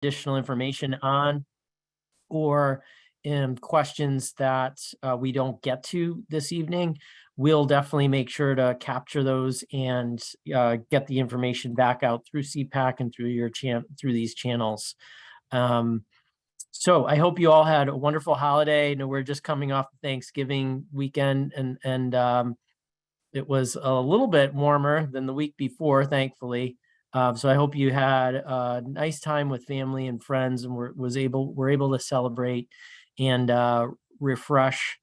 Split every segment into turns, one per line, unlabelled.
additional information on, or questions that we don't get to this evening, we'll definitely make sure to capture those and get the information back out through CPAC and through these channels. So I hope you all had a wonderful holiday. You know, we're just coming off Thanksgiving weekend, and it was a little bit warmer than the week before, thankfully. So I hope you had a nice time with family and friends, and we're able to celebrate and refresh,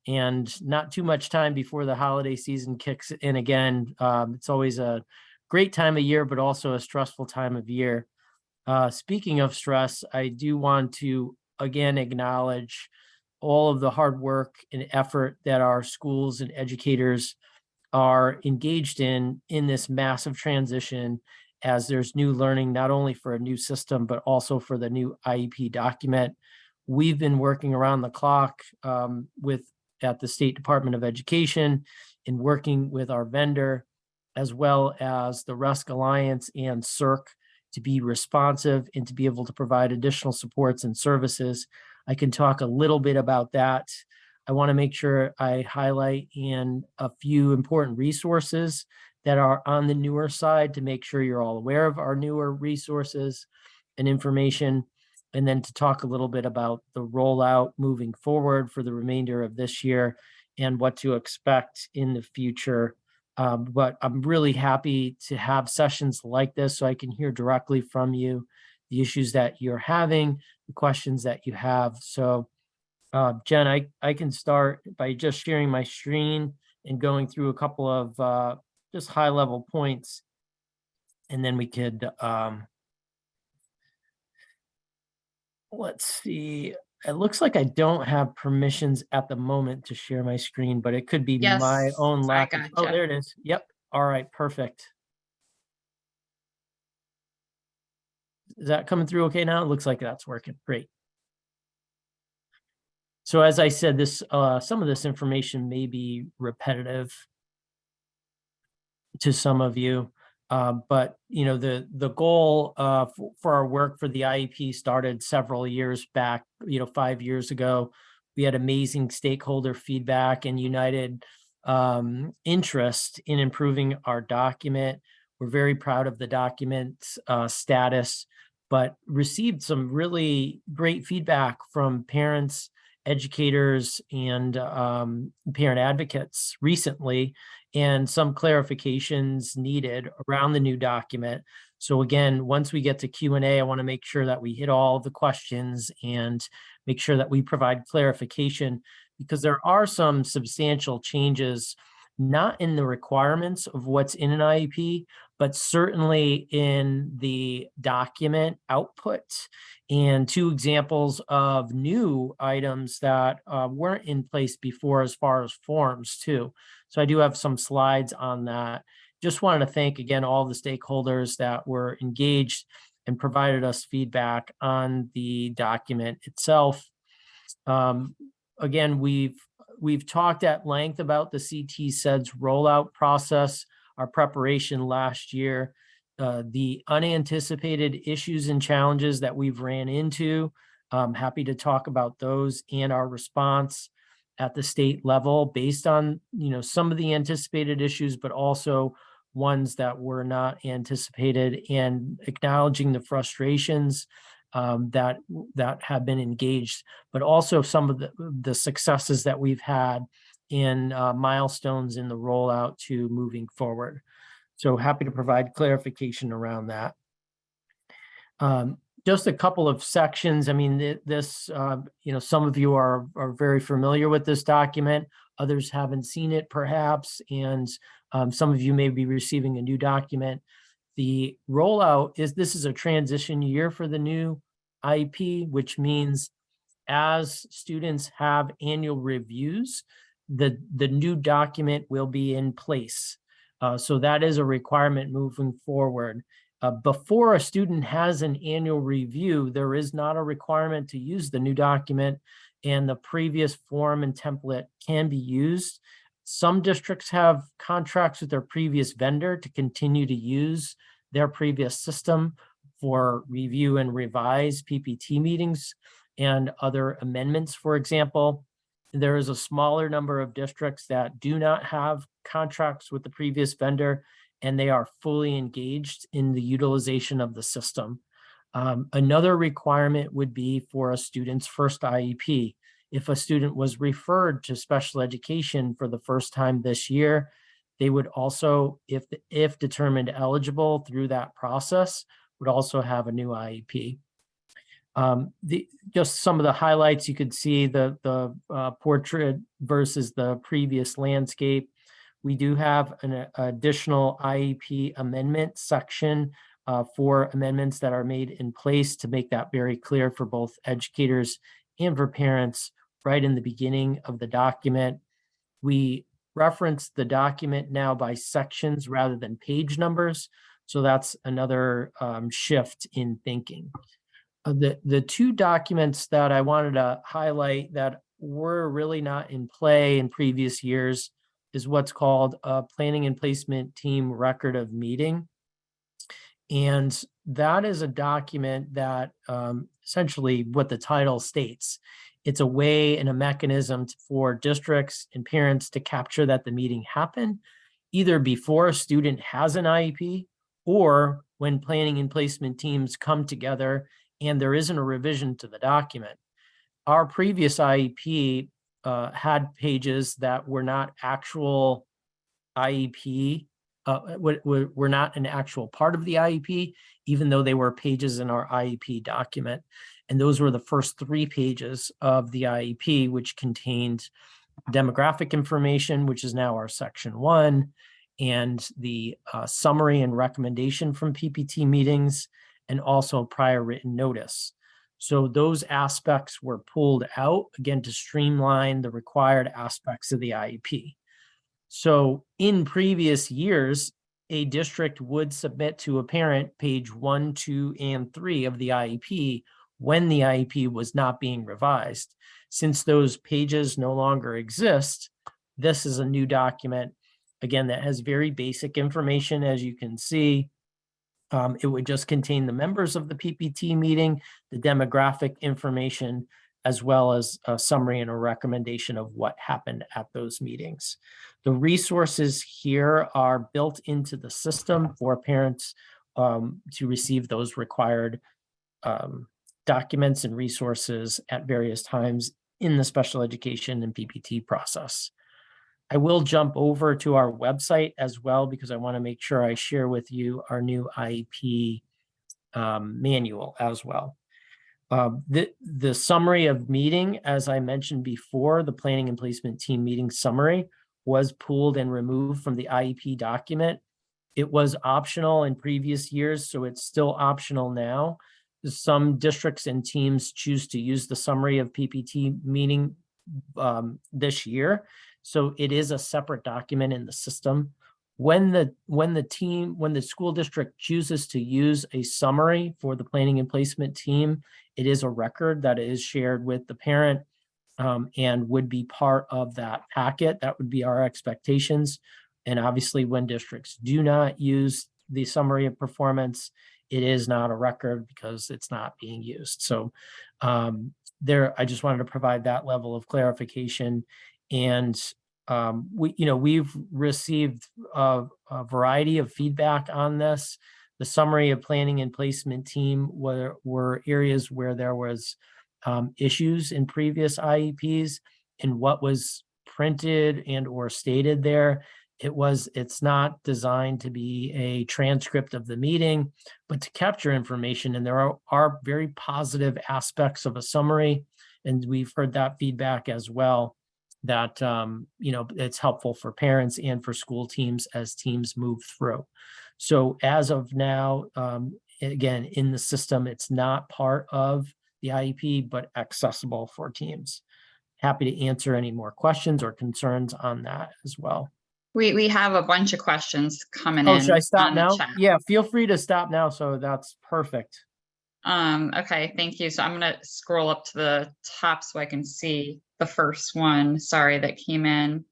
and not too much time before the holiday season kicks in again. It's always a great time of year, but also a stressful time of year. Speaking of stress, I do want to again acknowledge all of the hard work and effort that our schools and educators are engaged in this massive transition, as there's new learning, not only for a new system, but also for the new IEP document. We've been working around the clock at the State Department of Education, and working with our vendor, as well as the RESC Alliance and CERC, to be responsive and to be able to provide additional supports and services. I can talk a little bit about that. I want to make sure I highlight a few important resources that are on the newer side, to make sure you're all aware of our newer resources and information, and then to talk a little bit about the rollout moving forward for the remainder of this year and what to expect in the future. But I'm really happy to have sessions like this, so I can hear directly from you the issues that you're having, the questions that you have. So Jen, I can start by just sharing my screen and going through a couple of just high level points, and then we could, let's see. It looks like I don't have permissions at the moment to share my screen, but it could be my own lack of. Oh, there it is. Yep. All right. Perfect. Is that coming through okay now? It looks like that's working. Great. So as I said, some of this information may be repetitive to some of you, but you know, the goal for our work for the IEP started several years back. 5 years ago. We had amazing stakeholder feedback and united interest in improving our document. We're very proud of the document's status, but received some really great feedback from parents, educators, and parent advocates recently, and some clarifications needed around the new document. So again, once we get to Q&A, I want to make sure that we hit all the questions and make sure that we provide clarification, because there are some substantial changes, not in the requirements of what's in an IEP, but certainly in the document output. And two examples of new items that weren't in place before, as far as forms too. So I do have some slides on that. Just wanted to thank again all the stakeholders that were engaged and provided us feedback on the document itself. Again, we've talked at length about the CT SEDS rollout process, our preparation last year, the unanticipated issues and challenges that we've ran into. Happy to talk about those and our response at the state level based on some of the anticipated issues, but also ones that were not anticipated, and acknowledging the frustrations that have been engaged, but also some of the successes that we've had in milestones in the rollout to moving forward. So happy to provide clarification around that. Just a couple of sections. I mean, this, some of you are very familiar with this document. Others haven't seen it perhaps, and some of you may be receiving a new document. The rollout this is a transition year for the new IEP, which means as students have annual reviews, the new document will be in place. So that is a requirement moving forward. Before a student has an annual review, there is not a requirement to use the new document, and the previous form and template can be used. Some districts have contracts with their previous vendor to continue to use their previous system. for review and revise PPT meetings and other amendments. For example, there is a smaller number of districts that do not have contracts with the previous vendor, and they are fully engaged in the utilization of the system. Another requirement would be for a student's first IEP. If a student was referred to special education for the first time this year, they would also, if determined eligible through that process, would also have a new IEP. Just some of the highlights, you could see the portrait versus the previous landscape. We do have an additional IEP amendment section for amendments that are made in place to make that very clear for both educators and for parents right in the beginning of the document. We reference the document now by sections rather than page numbers. So that's another shift in thinking. The two documents that I wanted to highlight that were really not in play in previous years is what's called a planning and placement team record of meeting. And that is a document that essentially what the title states. It's a way and a mechanism for districts and parents to capture that the meeting happened either before a student has an IEP or when planning and placement teams come together and there isn't a revision to the document. Our previous IEP had pages that were not actual IEP, were not an actual part of the IEP, even though they were pages in our IEP document. And those were the first 3 pages of the IEP, which contained demographic information, which is now our section 1, and the summary and recommendation from PPT meetings, and also prior written notice. So those aspects were pulled out, again, to streamline the required aspects of the IEP. So in previous years, a district would submit to a parent page 1, 2, and 3 of the IEP when the IEP was not being revised. Since those pages no longer exist, this is a new document, again, that has very basic information, as you can see. It would just contain the members of the PPT meeting, the demographic information, as well as a summary and a recommendation of what happened at those meetings. The resources here are built into the system for parents to receive those required documents and resources at various times in the special education and PPT process. I will jump over to our website as well because I want to make sure I share with you our new IEP manual as well. The summary of meeting, as I mentioned before, the planning and placement team meeting summary was pulled and removed from the IEP document. It was optional in previous years, so it's still optional now. Some districts and teams choose to use the summary of PPT meeting this year. So it is a separate document in the system. When the school district chooses to use a summary for the planning and placement team, it is a record that is shared with the parent and would be part of that packet. That would be our expectations. And obviously when districts do not use the summary of performance, it is not a record because it's not being used. So I just wanted to provide that level of clarification. And we've received a variety of feedback on this. The summary of planning and placement team were areas where there was issues in previous IEPs, and what was printed and or stated there. It's not designed to be a transcript of the meeting, but to capture information. And there are very positive aspects of a summary. And we've heard that feedback as well, that it's helpful for parents and for school teams as teams move through. So as of now, again, in the system, it's not part of the IEP, but accessible for teams. Happy to answer any more questions or concerns on that as well.
We have a bunch of questions coming in.
Oh, should I stop now?
Chat.
Yeah, feel free to stop now. So that's perfect.
Okay, thank you. So I'm going to scroll up to the top so I can see the first one. Sorry, that came in.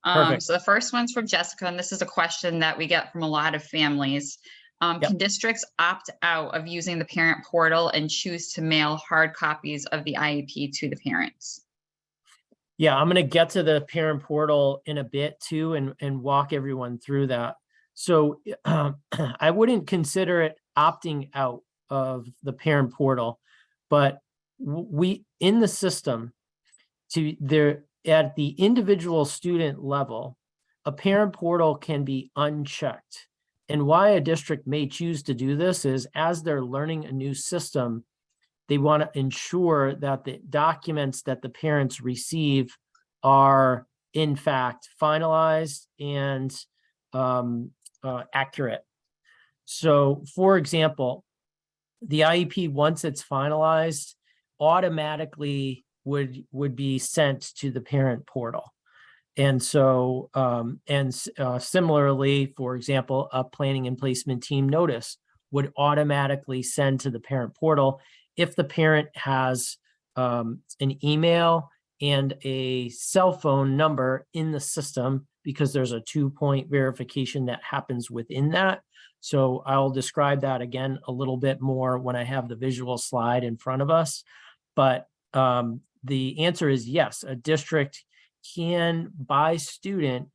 So the first one's from Jessica, and this is a question that we get from a lot of families.
Yep.
Can districts opt out of using the parent portal and choose to mail hard copies of the IEP to the parents?
Yeah, I'm going to get to the parent portal in a bit too, and walk everyone through that. So I wouldn't consider it opting out of the parent portal, but we in the system at the individual student level, a parent portal can be unchecked. And why a district may choose to do this is as they're learning a new system, they want to ensure that the documents that the parents receive are in fact finalized and accurate. So for example, the IEP, once it's finalized, automatically would be sent to the parent portal. And so, similarly, for example, a planning and placement team notice would automatically send to the parent portal if the parent has an email and a cell phone number in the system, because there's a 2-point verification that happens within that. So I'll describe that again a little bit more when I have the visual slide in front of us. But the answer is yes, a district can, by student,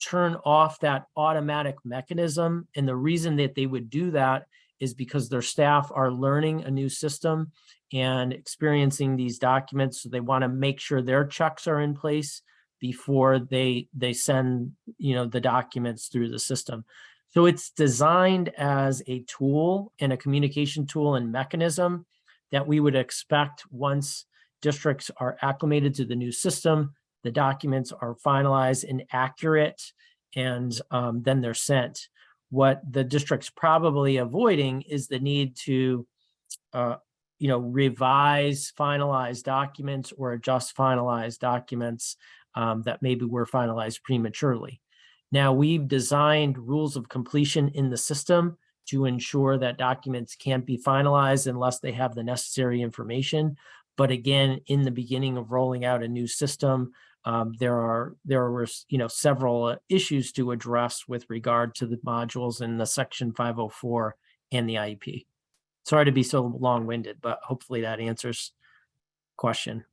turn off that automatic mechanism. And the reason that they would do that is because their staff are learning a new system and experiencing these documents. So they want to make sure their checks are in place before they send, the documents through the system. So it's designed as a tool and a communication tool and mechanism that we would expect once districts are acclimated to the new system, the documents are finalized and accurate, and then they're sent. What the district's probably avoiding is the need to, revise finalized documents or adjust finalized documents that maybe were finalized prematurely. Now, we've designed rules of completion in the system to ensure that documents can't be finalized unless they have the necessary information. But again, in the beginning of rolling out a new system, there were several issues to address with regard to the modules in the Section 504 and the IEP. Sorry to be so long-winded, but hopefully that answers the question.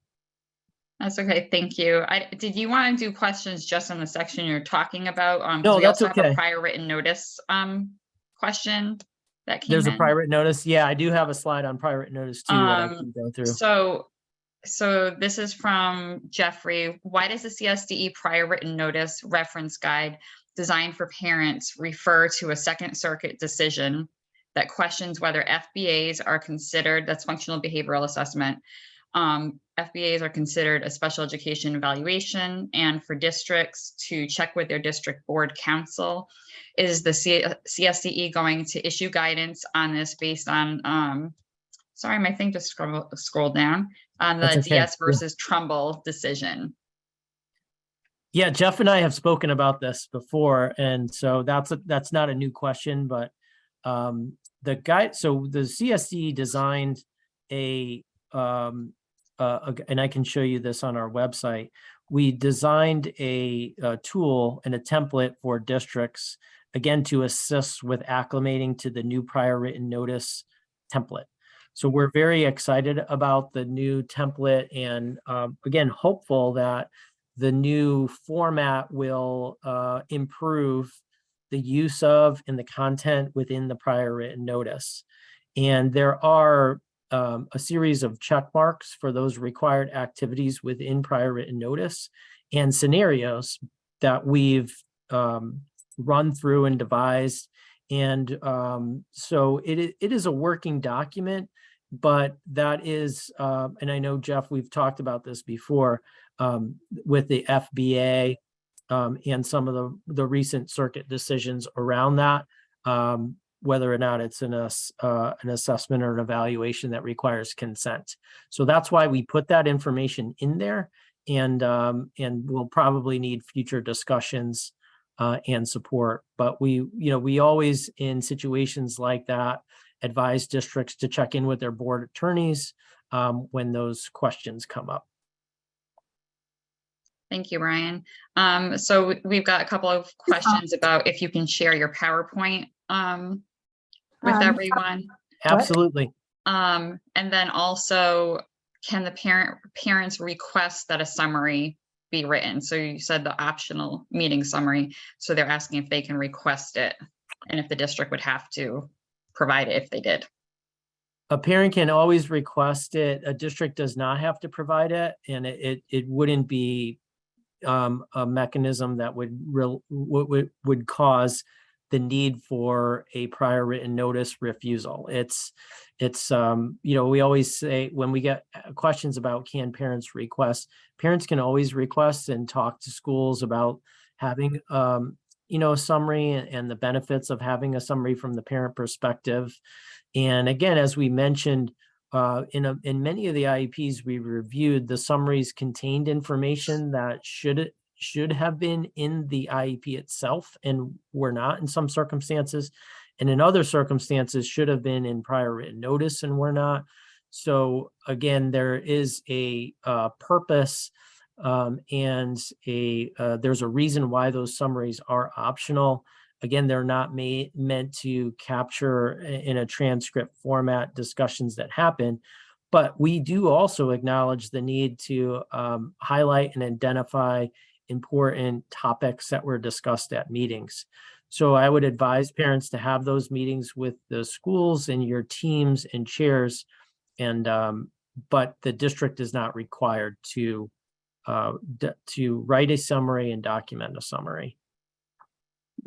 That's okay. Thank you. Did you want to do questions just in the section you're talking about?
No,
we
that's
also have
okay.
a prior written notice question that came
There's
in.
a prior written notice. Yeah, I do have a slide on prior written notice too that I can go through.
So this is from Jeffrey. Why does the CSDE prior written notice reference guide designed for parents refer to a Second Circuit decision that questions whether FBAs are considered, that's functional behavioral assessment, FBAs are considered a special education evaluation, and for districts to check with their district board council? Is the CSDE going to issue guidance on this based on, sorry, my thing just scrolled down, on the DS versus Trumbull decision?
Yeah, Jeff and I have spoken about this before, and so that's not a new question, but the guide. So the CSDE designed and I can show you this on our website. We designed a tool and a template for districts, again, to assist with acclimating to the new prior written notice template. So we're very excited about the new template and again, hopeful that the new format will improve the use of and the content within the prior written notice. And there are a series of check marks for those required activities within prior written notice and scenarios that we've run through and devised. And so it is a working document, but that is, and I know, Jeff, we've talked about this before with the FBA and some of the recent circuit decisions around that, whether or not it's an assessment or an evaluation that requires consent. So that's why we put that information in there, and we'll probably need future discussions and support. But we always, in situations like that, advise districts to check in with their board attorneys when those questions come up.
Thank you, Bryan. So we've got a couple of questions about if you can share your PowerPoint with everyone?
Absolutely.
And then also, can the parents request that a summary be written? So you said the optional meeting summary. So they're asking if they can request it and if the district would have to provide it if they did.
A parent can always request it. A district does not have to provide it, and it wouldn't be a mechanism that would cause the need for a prior written notice refusal. It's we always say when we get questions about can parents request, parents can always request and talk to schools about having a summary and the benefits of having a summary from the parent perspective. And again, as we mentioned, in many of the IEPs we reviewed, the summaries contained information that should have been in the IEP itself and were not in some circumstances, and in other circumstances should have been in prior written notice and were not. So again, there is a purpose and there's a reason why those summaries are optional. Again, they're not meant to capture in a transcript format discussions that happen, but we do also acknowledge the need to highlight and identify important topics that were discussed at meetings. So I would advise parents to have those meetings with the schools and your teams and chairs, and but the district is not required to write a summary and document a summary.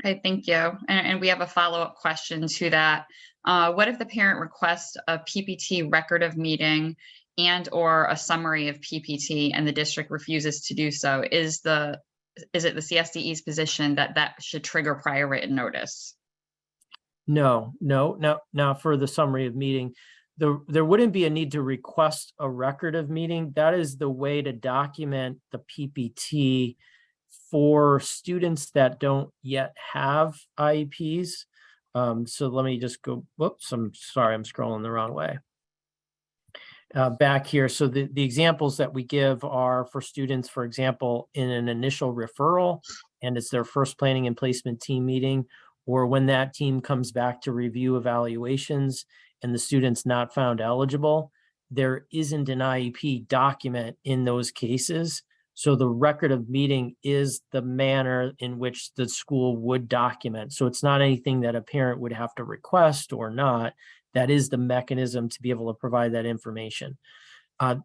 Okay, thank you. And we have a follow-up question to that. What if the parent requests a PPT record of meeting and or a summary of PPT and the district refuses to do so? Is it the CSDE's position that should trigger prior written notice?
No. Now for the summary of meeting, there wouldn't be a need to request a record of meeting. That is the way to document the PPT for students that don't yet have IEPs. So let me just go, whoops, I'm sorry, I'm scrolling the wrong way. Back here, so the examples that we give are for students, for example, in an initial referral, and it's their first planning and placement team meeting, or when that team comes back to review evaluations and the student's not found eligible, there isn't an IEP document in those cases. So the record of meeting is the manner in which the school would document. So it's not anything that a parent would have to request or not. That is the mechanism to be able to provide that information.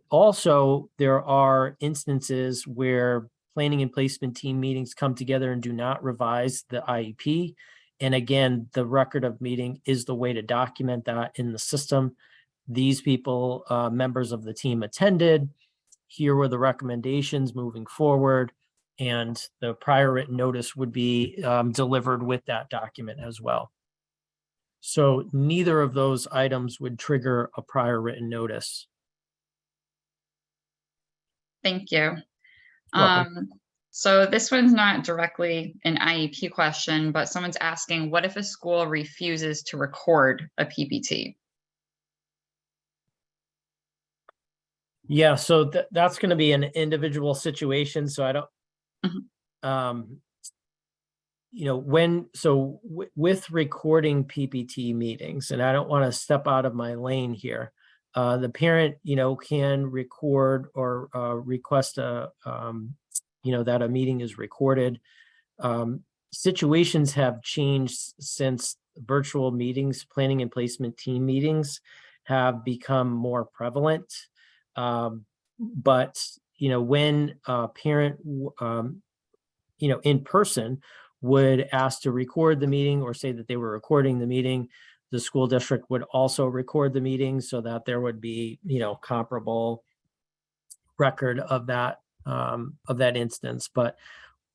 Also, there are instances where planning and placement team meetings come together and do not revise the IEP. And again, the record of meeting is the way to document that in the system. These people, members of the team attended. Here were the recommendations moving forward, and the prior written notice would be delivered with that document as well. So neither of those items would trigger a prior written notice.
Thank you.
Welcome.
So this one's not directly an IEP question, but someone's asking, what if a school refuses to record a PPT?
Yeah, so that's going to be an individual situation. So I don't, with recording PPT meetings, and I don't want to step out of my lane here, the parent, can record or request that a meeting is recorded. Situations have changed since virtual meetings, planning and placement team meetings have become more prevalent. But when a parent, in person would ask to record the meeting or say that they were recording the meeting, the school district would also record the meeting so that there would be, comparable record of that instance. But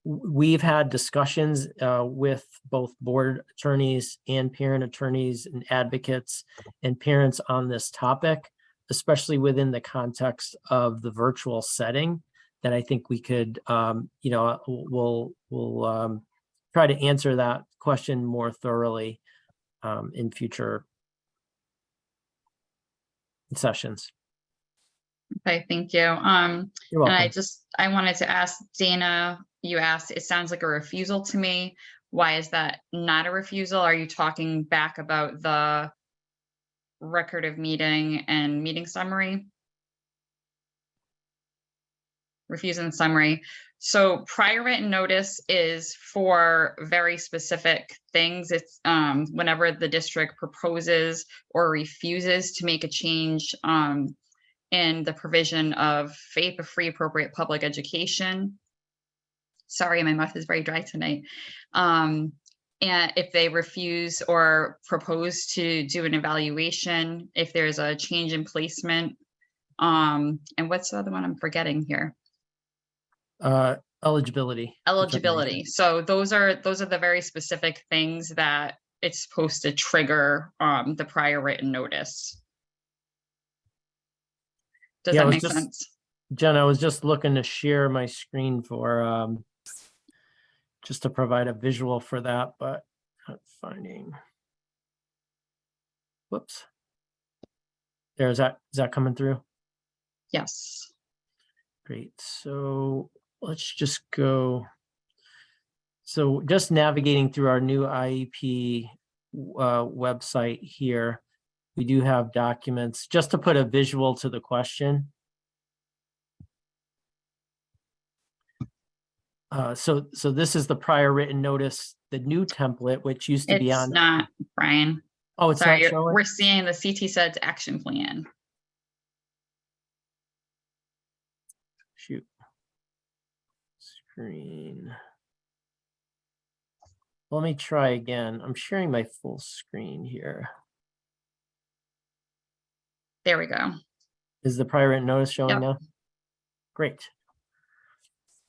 we've had discussions with both board attorneys and parent attorneys and advocates and parents on this topic, especially within the context of the virtual setting, that I think we could, we'll try to answer that question more thoroughly in future sessions.
Okay, thank you.
You're welcome.
And I wanted to ask Dana, you asked, it sounds like a refusal to me. Why is that not a refusal? Are you talking back about the record of meeting and meeting summary? Refusing summary. So prior written notice is for very specific things. It's whenever the district proposes or refuses to make a change in the provision of FAPE, a free appropriate public education. Sorry, my mouth is very dry tonight. And if they refuse or propose to do an evaluation, if there's a change in placement, and what's the other one I'm forgetting here?
Eligibility.
Eligibility. So those are the very specific things that it's supposed to trigger the prior written notice. Does that make sense?
Jen, I was just looking to share my screen for just to provide a visual for that, but not finding. Whoops. Is that coming through?
Yes.
Great. So let's just go. So just navigating through our new IEP website here, we do have documents just to put a visual to the question. So this is the prior written notice, the new template, which used to be on.
It's not, Brian.
Oh, it's
sorry,
not showing?
We're seeing the CT SEDS action plan.
Shoot. Screen. Let me try again. I'm sharing my full screen here.
There we go.
Is the prior written notice showing
Yep.
now? Great.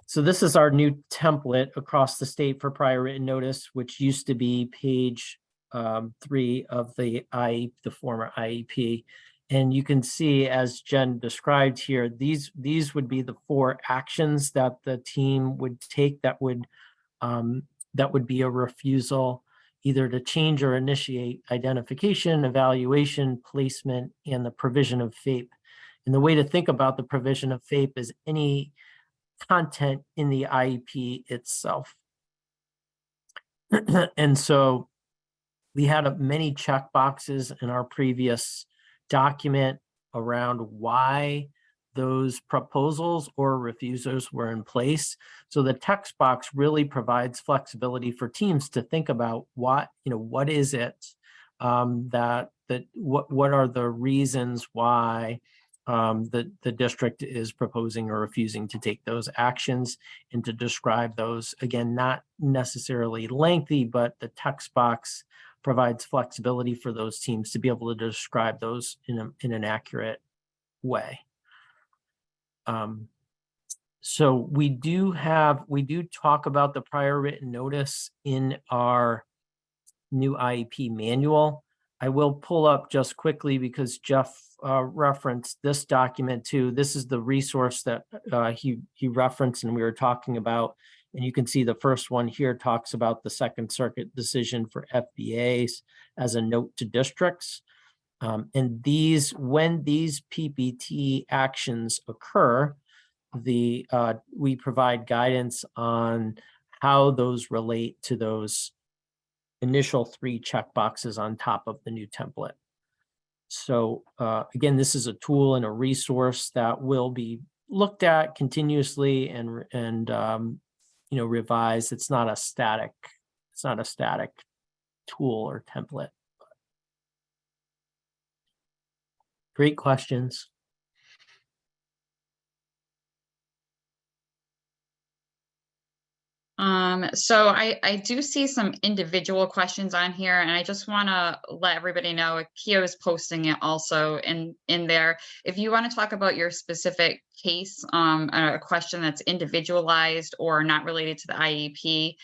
So this is our new template across the state for prior written notice, which used to be page 3 of the former IEP. And you can see, as Jen described here, these would be the 4 actions that the team would take that would be a refusal, either to change or initiate identification, evaluation, placement, and the provision of FAPE. And the way to think about the provision of FAPE is any content in the IEP itself. And so we had many check boxes in our previous document around why those proposals or refusals were in place. So the text box really provides flexibility for teams to think about what is it what are the reasons why the district is proposing or refusing to take those actions, and to describe those. Again, not necessarily lengthy, but the text box provides flexibility for those teams to be able to describe those in an accurate way. So we do talk about the prior written notice in our new IEP manual. I will pull up just quickly because Jeff referenced this document too. This is the resource that he referenced and we were talking about. And you can see the first one here talks about the Second Circuit decision for FBAs as a note to districts. And when these PPT actions occur, we provide guidance on how those relate to those initial 3 checkboxes on top of the new template. So again, this is a tool and a resource that will be looked at continuously and revised. It's not a static tool or template. Great questions.
So I do see some individual questions on here, and I just want to let everybody know Keo is posting it also in there. If you want to talk about your specific case, a question that's individualized or not related to the IEP,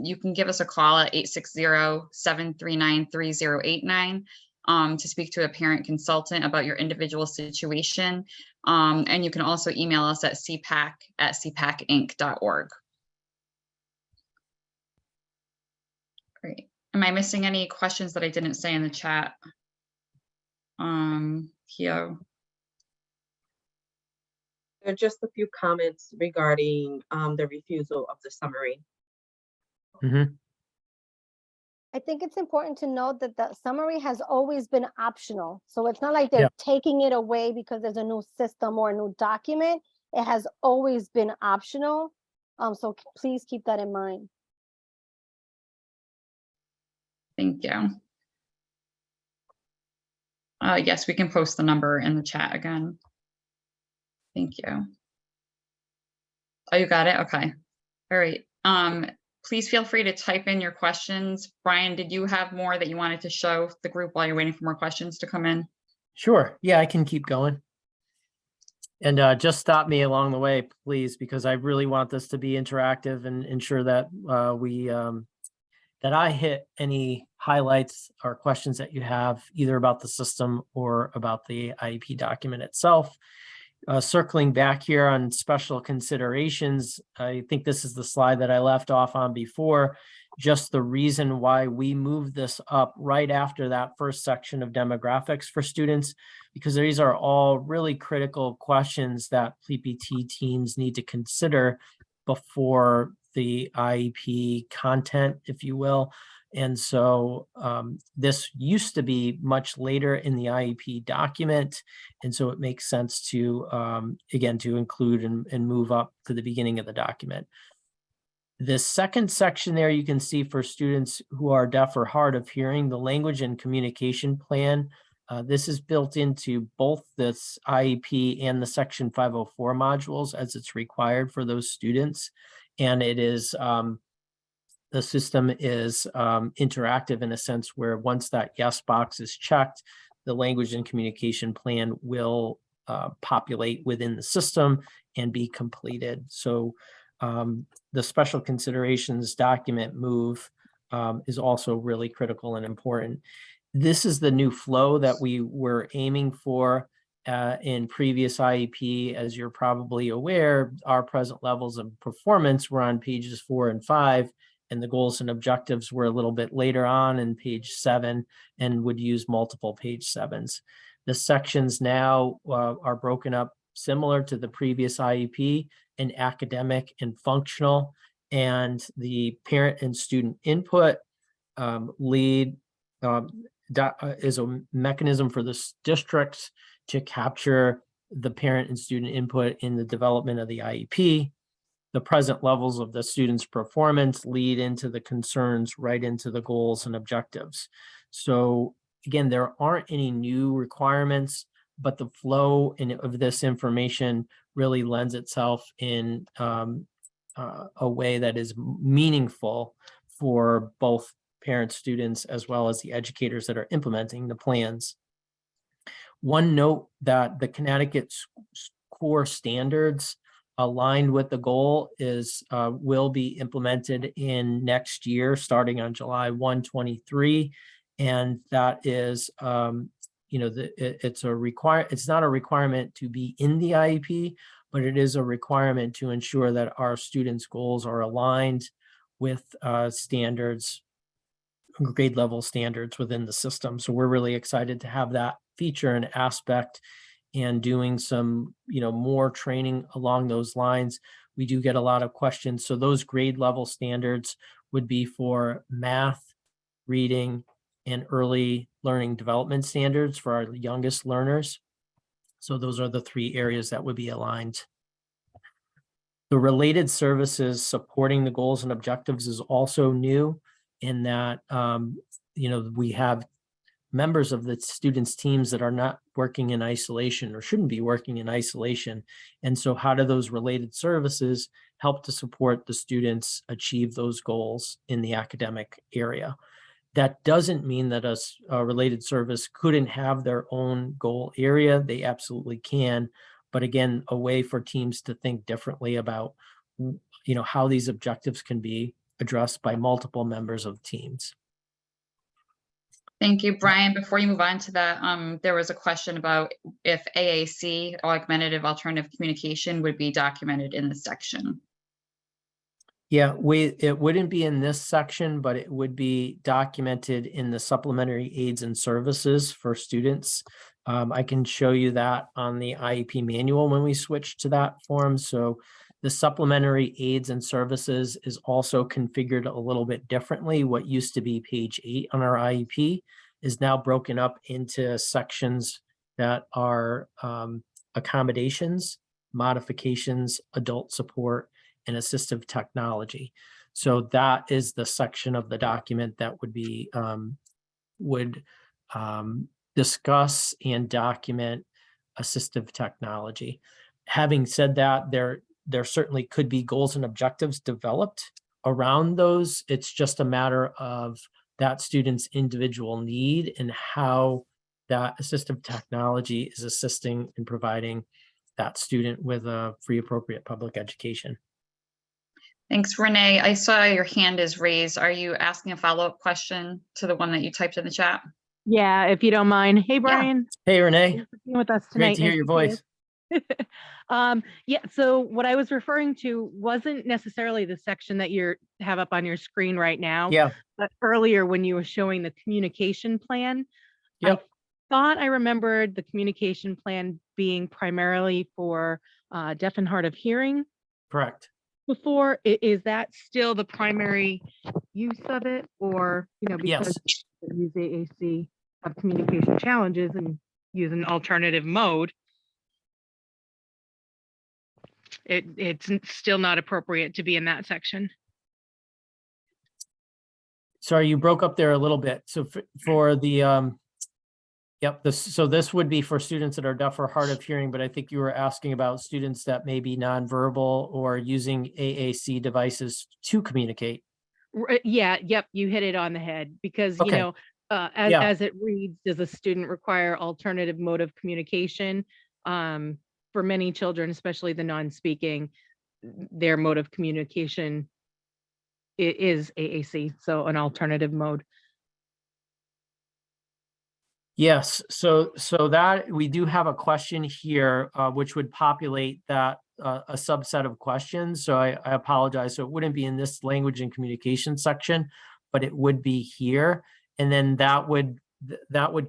you can give us a call at 860-739-3089 to speak to a parent consultant about your individual situation. And you can also email us at cpac@cpacinc.org. Great. Am I missing any questions that I didn't say in the chat? Keo.
There are just a few comments regarding the refusal of the summary.
Mhm.
I think it's important to note that the summary has always been optional. So it's not like
Yeah.
they're taking it away because there's a new system or a new document. It has always been optional. So please keep that in mind.
Thank you. Yes, we can post the number in the chat again. Thank you. Oh, you got it? Okay. All right. Please feel free to type in your questions. Brian, did you have more that you wanted to show the group while you're waiting for more questions to come in?
Sure. Yeah, I can keep going. And just stop me along the way, please, because I really want this to be interactive and ensure that that I hit any highlights or questions that you have either about the system or about the IEP document itself. Circling back here on special considerations, I think this is the slide that I left off on before. Just the reason why we moved this up right after that first section of demographics for students, because these are all really critical questions that PPT teams need to consider before the IEP content, if you will. And so this used to be much later in the IEP document. And so it makes sense to, again, to include and move up to the beginning of the document. The second section there, you can see for students who are deaf or hard of hearing, the language and communication plan. This is built into both this IEP and the Section 504 modules as it's required for those students. And it is, the system is interactive in a sense where once that yes box is checked, the language and communication plan will populate within the system and be completed. So the special considerations document move is also really critical and important. This is the new flow that we were aiming for in previous IEP. As you're probably aware, our present levels of performance were on pages 4 and 5, and the goals and objectives were a little bit later on in page 7 and would use multiple page 7s. The sections now are broken up similar to the previous IEP in academic and functional, and the parent and student input lead is a mechanism for the districts to capture the parent and student input in the development of the IEP. The present levels of the student's performance lead into the concerns right into the goals and objectives. So again, there aren't any new requirements, but the flow of this information really lends itself in a way that is meaningful for both parents, students, as well as the educators that are implementing the plans. One note that the Connecticut core standards aligned with the goal is will be implemented in next year, starting on July 1, 2023. And that is, it's not a requirement to be in the IEP, but it is a requirement to ensure that our students' goals are aligned with standards, grade level standards within the system. So we're really excited to have that feature and aspect and doing some, more training along those lines. We do get a lot of questions. So those grade level standards would be for math, reading, and early learning development standards for our youngest learners. So those are the 3 areas that would be aligned. The related services supporting the goals and objectives is also new in that, we have members of the students' teams that are not working in isolation or shouldn't be working in isolation. And so how do those related services help to support the students achieve those goals in the academic area? That doesn't mean that a related service couldn't have their own goal area. They absolutely can. But again, a way for teams to think differently about, how these objectives can be addressed by multiple members of teams.
Thank you, Brian. Before you move on to that, there was a question about if AAC, augmentative alternative communication, would be documented in the section.
Yeah, it wouldn't be in this section, but it would be documented in the supplementary aids and services for students. I can show you that on the IEP manual when we switch to that form. So The supplementary aids and services is also configured a little bit differently. What used to be page 8 on our IEP is now broken up into sections that are accommodations, modifications, adult support, and assistive technology. So that is the section of the document that would be discuss and document assistive technology. Having said that, there certainly could be goals and objectives developed around those. It's just a matter of that student's individual need and how that assistive technology is assisting in providing that student with a free, appropriate public education.
Thanks, Renee. I saw your hand is raised. Are you asking a follow-up question to the one that you typed in the chat?
Yeah, if you don't mind. Hey, Brian.
Hey, Renee.
Thanks for being with us
Great
tonight.
to hear
Nice
your
see you.
voice.
Yeah, so what I was referring to wasn't necessarily the section that you have up on your screen right now.
Yeah.
But earlier when you were showing the communication plan,
Yep.
I thought I remembered the communication plan being primarily for deaf and hard of hearing.
Correct.
Before, is that still the primary use of it, or because use AAC have communication challenges and use an alternative mode, it's still not appropriate to be in that section?
Sorry, you broke up there a little bit. So for the so this would be for students that are deaf or hard of hearing, but I think you were asking about students that may be nonverbal or using AAC devices to communicate.
Yeah, yep, you hit it on the head, because
Okay.
As it reads, does a student require alternative mode of communication? For many children, especially the non-speaking, their mode of communication is AAC, so an alternative mode.
Yes, so that we do have a question here, which would populate that a subset of questions. So I apologize. So it wouldn't be in this language and communication section, but it would be here, and then that would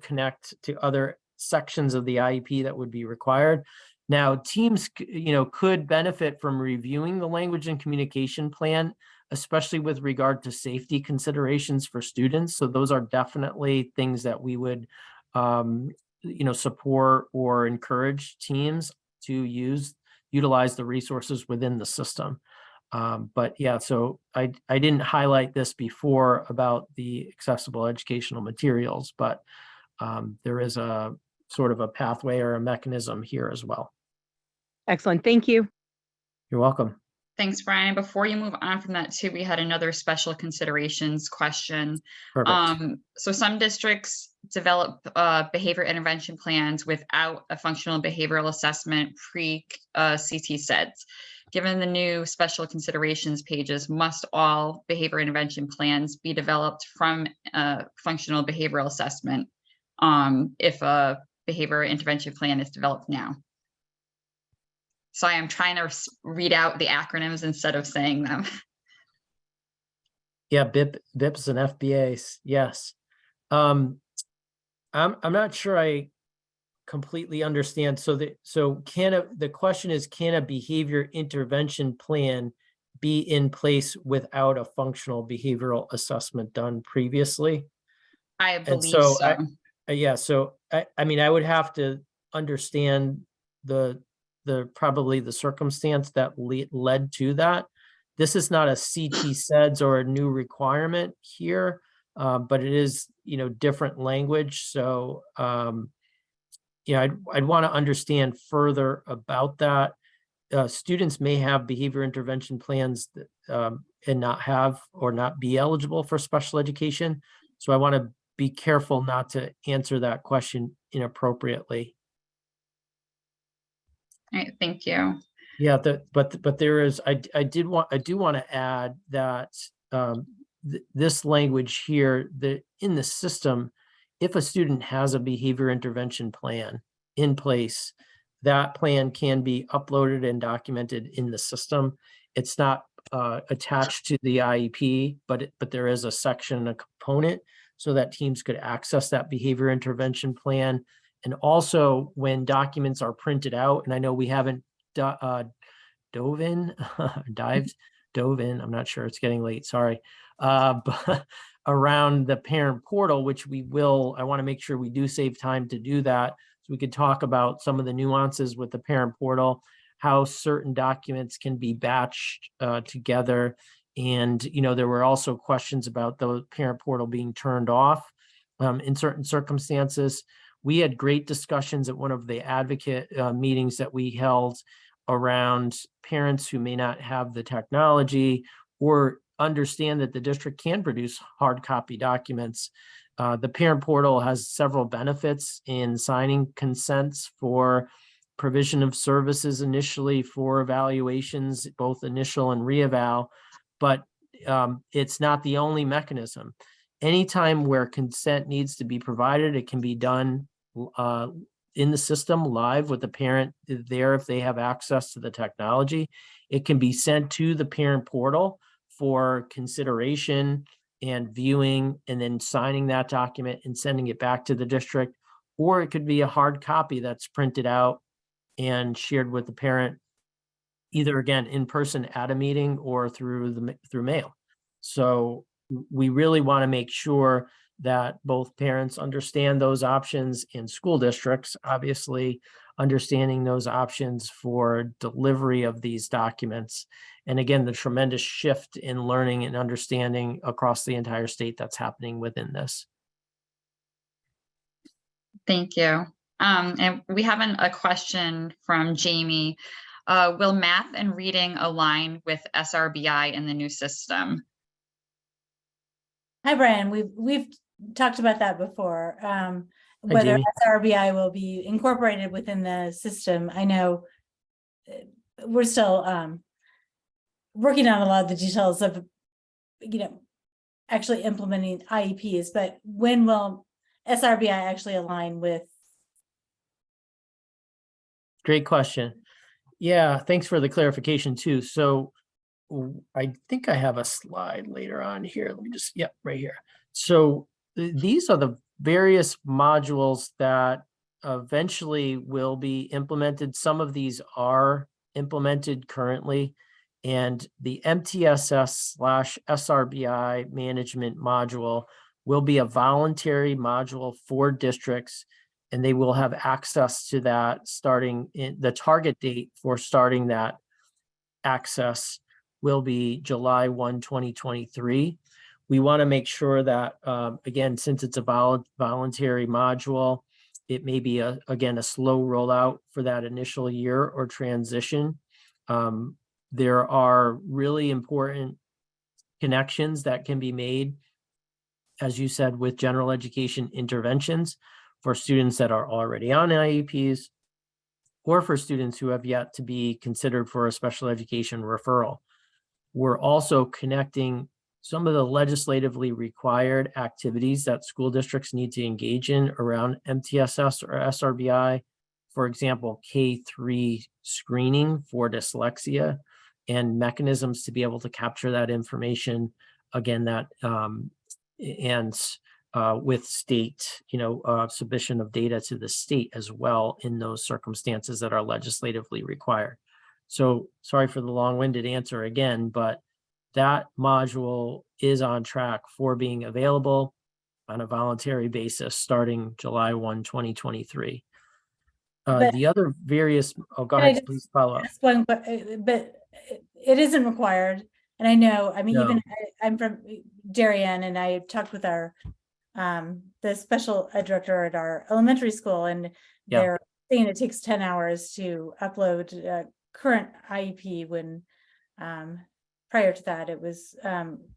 connect to other sections of the IEP that would be required. Now, teams, could benefit from reviewing the language and communication plan, especially with regard to safety considerations for students. So those are definitely things that we would support or encourage teams to utilize the resources within the system. But yeah, so I didn't highlight this before about the accessible educational materials, but there is a sort of a pathway or a mechanism here as well.
Excellent, thank you.
You're welcome.
Thanks, Brian. Before you move on from that too, we had another special considerations question.
Perfect.
So some districts develop behavior intervention plans without a functional behavioral assessment pre-CT SEDS. Given the new special considerations pages, must all behavior intervention plans be developed from a functional behavioral assessment if a behavior intervention plan is developed now? Sorry, I'm trying to read out the acronyms instead of saying them.
Yeah, BIPs and FBAs. Yes. I'm not sure I completely understand. So the question is, can a behavior intervention plan be in place without a functional behavioral assessment done previously?
I believe so.
So I mean, I would have to understand probably the circumstance that led to that. This is not a CT SEDS or a new requirement here, but it is, different language. So, I'd want to understand further about that. Students may have behavior intervention plans that, and not have or not be eligible for special education. So I want to be careful not to answer that question inappropriately.
All right, thank you.
Yeah, but there is, I do want to add that this language here, that in the system, if a student has a behavior intervention plan in place, that plan can be uploaded and documented in the system. It's not attached to the IEP, but there is a section, a component, so that teams could access that behavior intervention plan. And also when documents are printed out, and I know we haven't dove in, dove in, I'm not sure, it's getting late, sorry. But around the parent portal, which I want to make sure we do save time to do that. So we could talk about some of the nuances with the parent portal, how certain documents can be batched together. And, there were also questions about the parent portal being turned off in certain circumstances. We had great discussions at one of the advocate meetings that we held around parents who may not have the technology or understand that the district can produce hard copy documents. The parent portal has several benefits in signing consents for provision of services initially for evaluations, both initial and reeval, but it's not the only mechanism. Anytime where consent needs to be provided, it can be done in the system live with the parent there if they have access to the technology. It can be sent to the parent portal for consideration and viewing, and then signing that document and sending it back to the district. Or it could be a hard copy that's printed out and shared with the parent, either again in person at a meeting or through mail. So we really want to make sure that both parents understand those options, and school districts obviously understanding those options for delivery of these documents. And again, the tremendous shift in learning and understanding across the entire state that's happening within this.
Thank you. And we have a question from Jamie. Will math and reading align with SRBI in the new system?
Hi, Brian. We've talked about that before. Whether
Jamie.
SRBI will be incorporated within the system. I know we're still working on a lot of the details of, actually implementing IEPs, but when will SRBI actually align with?
Great question. Yeah, thanks for the clarification too. So I think I have a slide later on here. Let me just, right here. So these are the various modules that eventually will be implemented. Some of these are implemented currently, and the MTSS/SRBI management module will be a voluntary module for districts, and they will have access to that starting in the target date for starting that access will be July 1, 2023. We want to make sure that, again, since it's a voluntary module, it may be, again, a slow rollout for that initial year or transition. There are really important connections that can be made, as you said, with general education interventions for students that are already on IEPs or for students who have yet to be considered for a special education referral. We're also connecting some of the legislatively required activities that school districts need to engage in around MTSS or SRBI. For example, K-3 screening for dyslexia and mechanisms to be able to capture that information. Again, that with state, submission of data to the state as well in those circumstances that are legislatively required. So sorry for the long-winded answer again, but that module is on track for being available on a voluntary basis starting July 1, 2023. The other various, go ahead, please follow up.
But it isn't required. And I know,
No.
even I'm from Darien, and I talked with our the special ed director at our elementary school, and they're saying it takes 10 hours to upload current IEP when prior to that it was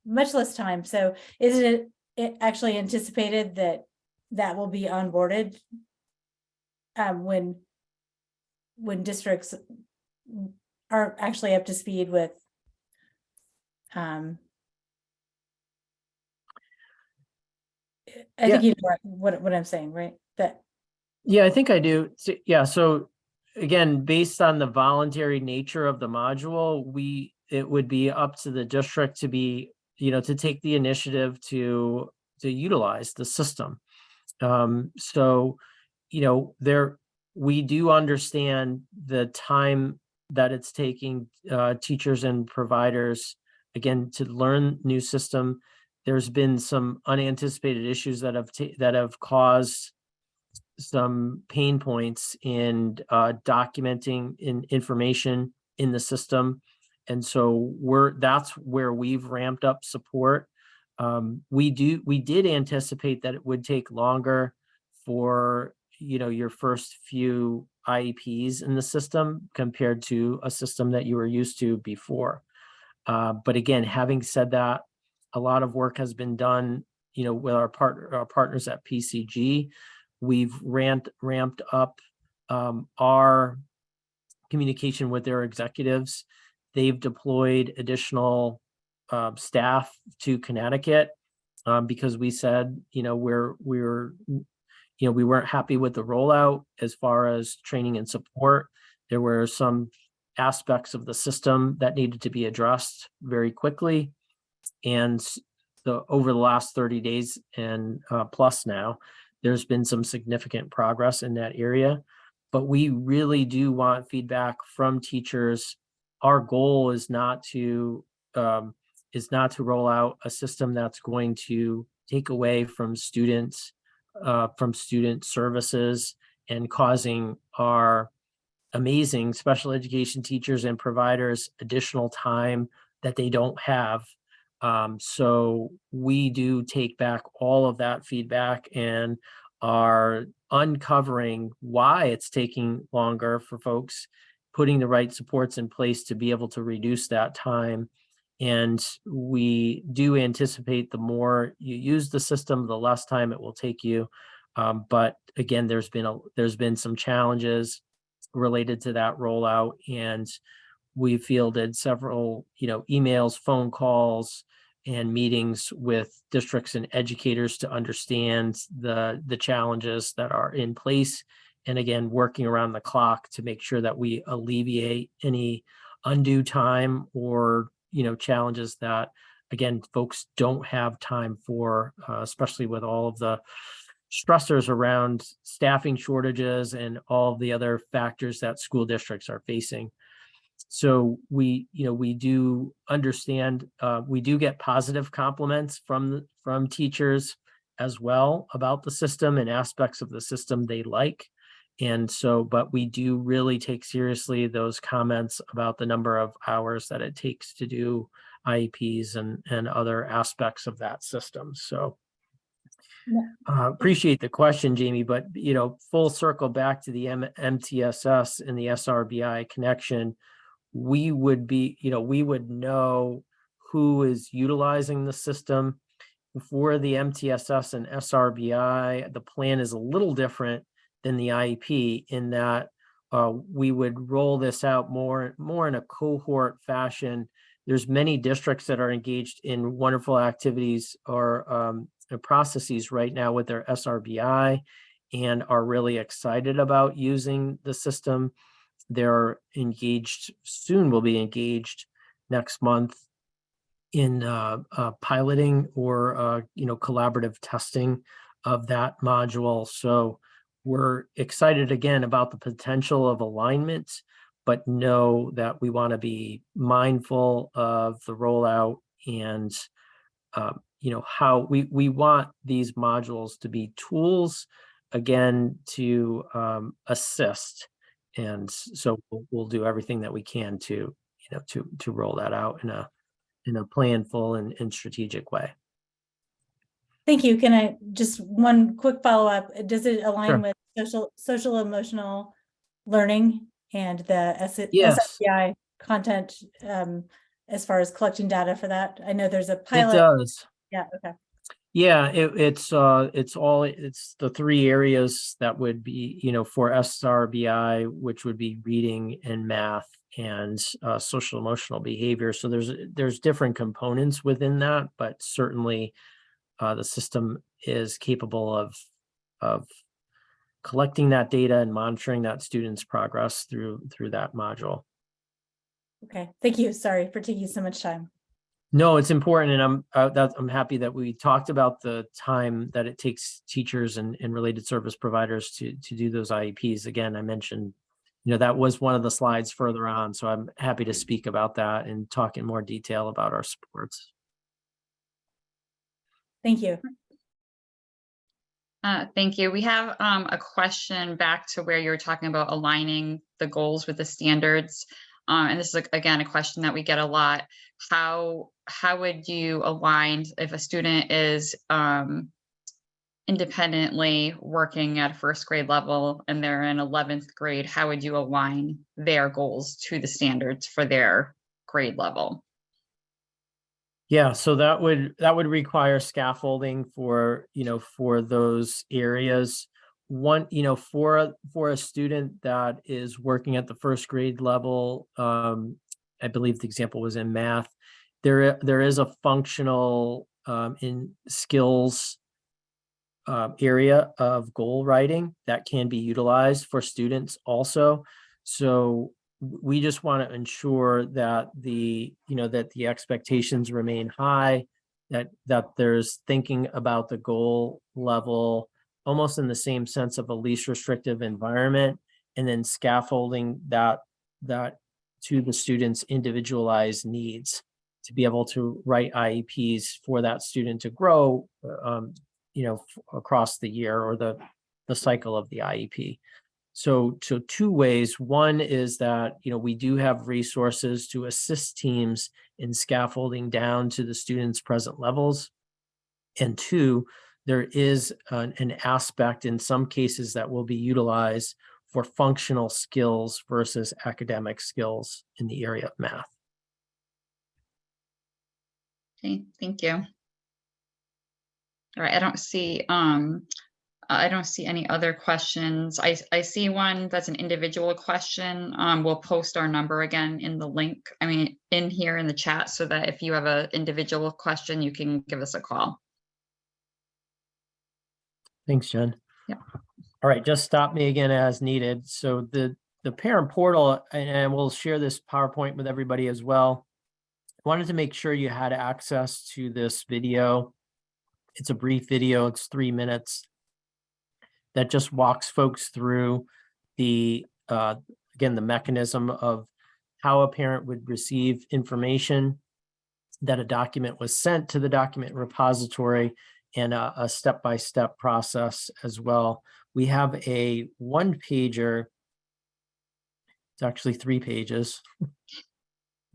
much less time. So is it actually anticipated that will be onboarded when districts are actually up to speed with I think you know what I'm saying, right?
Yeah, I think I do. So, so again, based on the voluntary nature of the module, it would be up to the district to be, to take the initiative to utilize the system. So, we do understand the time that it's taking teachers and providers, again, to learn new system. There's been some unanticipated issues that have caused some pain points in documenting information in the system. And so that's where we've ramped up support. We did anticipate that it would take longer for, your first few IEPs in the system compared to a system that you were used to before. But again, having said that, a lot of work has been done, with our partners at PCG. We've ramped up our communication with their executives. They've deployed additional staff to Connecticut because we said, we weren't happy with the rollout as far as training and support. There were some aspects of the system that needed to be addressed very quickly. And over the last 30 days and plus now, there's been some significant progress in that area. But we really do want feedback from teachers. Our goal is not to roll out a system that's going to take away from student services and causing our amazing special education teachers and providers additional time that they don't have. So we do take back all of that feedback and are uncovering why it's taking longer for folks, putting the right supports in place to be able to reduce that time. And we do anticipate the more you use the system, the less time it will take you. But again, there's been some challenges related to that rollout, and we fielded several, emails, phone calls, and meetings with districts and educators to understand the challenges that are in place. And again, working around the clock to make sure that we alleviate any undue time or, challenges that, again, folks don't have time for, especially with all of the stressors around staffing shortages and all of the other factors that school districts are facing. So we do understand, we do get positive compliments from teachers as well about the system and aspects of the system they like. And so, but we do really take seriously those comments about the number of hours that it takes to do IEPs and other aspects of that system. So appreciate the question, Jamie, but, full circle back to the MTSS and the SRBI connection. We would know who is utilizing the system. For the MTSS and SRBI, the plan is a little different than the IEP in that we would roll this out more in a cohort fashion. There's many districts that are engaged in wonderful activities or processes right now with their SRBI and are really excited about using the system. They're engaged, soon will be engaged next month in piloting or collaborative testing of that module. So we're excited again about the potential of alignment, but know that we want to be mindful of the rollout and how we want these modules to be tools again to assist. And so we'll do everything that we can to roll that out in a planful and strategic way.
Thank you. Can I just one quick follow-up? Does it align
Sure.
with social emotional learning and the
Yes.
SFDI content as far as collecting data for that? I know there's a
It
pilot.
does.
Yeah, okay.
Yeah, it's the three areas that would be, for SRBI, which would be reading and math and social emotional behavior. So there's different components within that, but certainly the system is capable of collecting that data and monitoring that student's progress through that module.
Okay, thank you. Sorry for taking so much time.
No, it's important, and I'm happy that we talked about the time that it takes teachers and related service providers to do those IEPs. Again, I mentioned that was one of the slides further on. So I'm happy to speak about that and talk in more detail about our supports.
Thank you.
Thank you. We have a question back to where you're talking about aligning the goals with the standards. And this is, again, a question that we get a lot. How would you align if a student is independently working at first grade level and they're in 11th grade? How would you align their goals to the standards for their grade level?
Yeah, so that would require scaffolding for, for those areas. One, for a student that is working at the first grade level, I believe the example was in math, there is a functional in skills area of goal writing that can be utilized for students also. So we just want to ensure that the expectations remain high, that there's thinking about the goal level almost in the same sense of a least restrictive environment, and then scaffolding that to the student's individualized needs to be able to write IEPs for that student to grow across the year or the cycle of the IEP. So two ways. One is that, we do have resources to assist teams in scaffolding down to the students' present levels. And two, there is an aspect in some cases that will be utilized for functional skills versus academic skills in the area of math.
Okay, thank you. All right, I don't see any other questions. I see one that's an individual question. We'll post our number again in the link, in here in the chat, so that if you have an individual question, you can give us a call.
Thanks, Jen.
Yeah.
All right, just stop me again as needed. So the parent portal, and we'll share this PowerPoint with everybody as well. I wanted to make sure you had access to this video. It's a brief video, it's 3 minutes, that just walks folks through the, again, the mechanism of how a parent would receive information, that a document was sent to the document repository, and a step-by-step process as well. We have a 1-pager. It's actually 3 pages.